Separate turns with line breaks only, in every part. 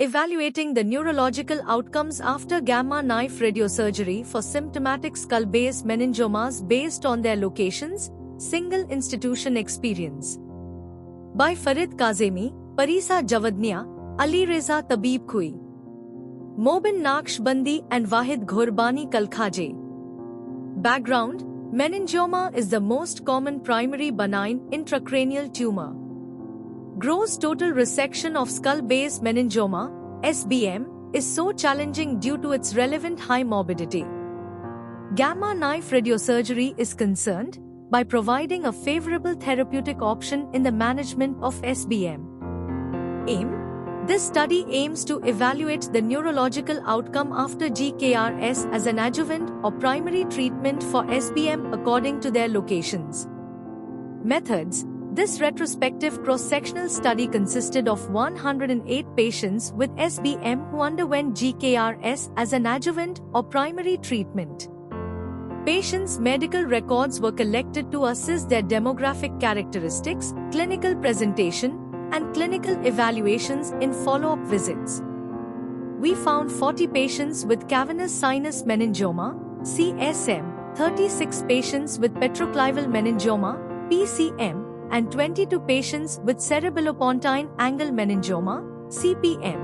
evaluating the neurological outcomes after gamma knife radiosurgery for symptomatic skull-base meningiomas based on their locations, single institution experience. By Farid Kazemi, Parisa Javadnia, Ali Reza Tabib Khui, Mobin Naqshbandi and Wahid Ghurbani Kalkhaje. Background: meningioma is the most common primary benign intracranial tumor. Gross total resection of skull-base meningioma (SBM) is so challenging due to its relevant high morbidity. Gamma knife radiosurgery is concerned by providing a favorable therapeutic option in the management of SBM. Aim: this study aims to evaluate the neurological outcome after GKRS as an adjuvant or primary treatment for SBM according to their locations. Methods: this retrospective cross-sectional study consisted of 108 patients with SBM who underwent GKRS as an adjuvant or primary treatment. Patients' medical records were collected to assess their demographic characteristics, clinical presentation, and clinical evaluations in follow-up visits. We found 40 patients with cavernous sinus meningioma, CSM, 36 patients with petroclival meningioma, PCM, and 22 patients with cerebellopontine angle meningioma, CPM.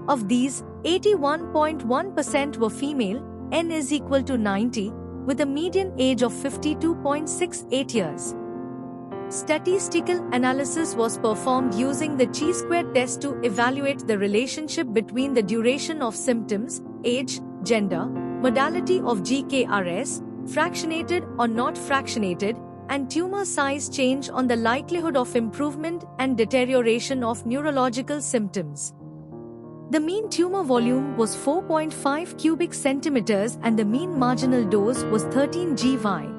Of these, 81.1% were female, N is equal to 90, with a median age of 52.68 years. Statistical analysis was performed using the chi-square test to evaluate the relationship between the duration of symptoms, age, gender, modality of GKRS, fractionated or not fractionated, and tumor size change on the likelihood of improvement and deterioration of neurological symptoms. The mean tumor volume was 4.5 cubic centimeters and the mean marginal dose was 13 GY.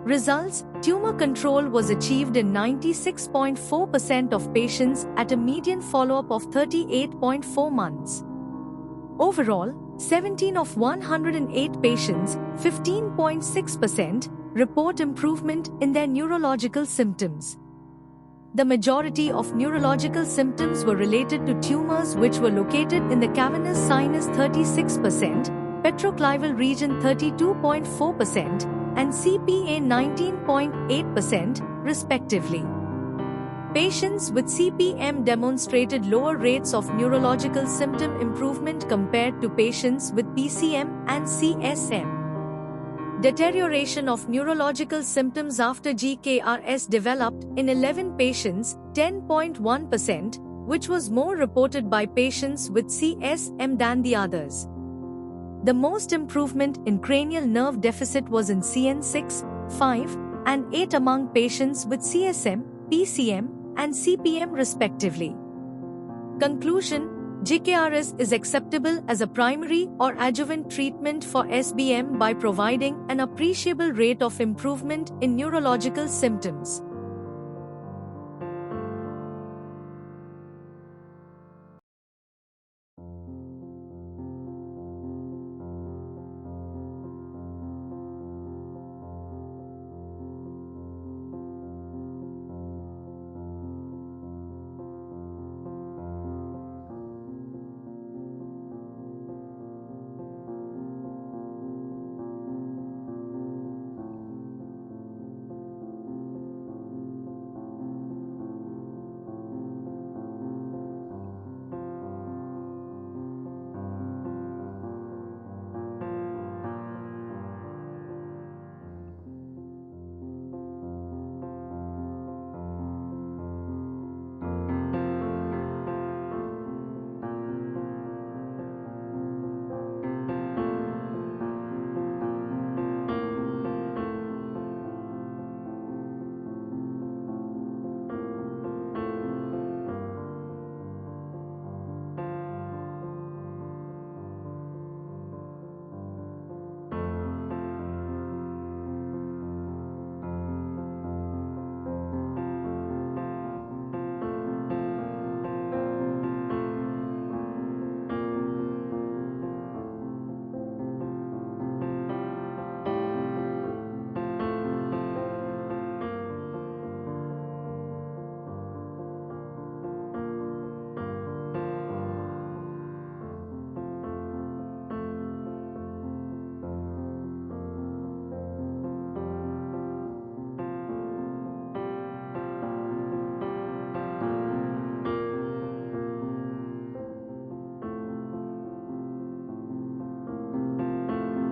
Results: tumor control was achieved in 96.4% of patients at a median follow-up of 38.4 months. Overall, 17 of 108 patients, 15.6%, report improvement in their neurological symptoms. The majority of neurological symptoms were related to tumors which were located in the cavernous sinus 36%, petroclival region 32.4%, and CPA 19.8%, respectively. Patients with CPM demonstrated lower rates of neurological symptom improvement compared to patients with PCM and CSM. Deterioration of neurological symptoms after GKRS developed in 11 patients, 10.1%, which was more reported by patients with CSM than the others. The most improvement in cranial nerve deficit was in CN6, 5, and 8 among patients with CSM, PCM, and CPM respectively. Conclusion: GKRS is acceptable as a primary or adjuvant treatment for SBM by providing an appreciable rate of improvement in neurological symptoms.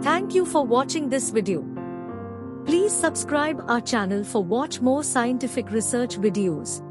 Thank you for watching this video. Please subscribe our channel for watch more scientific research videos.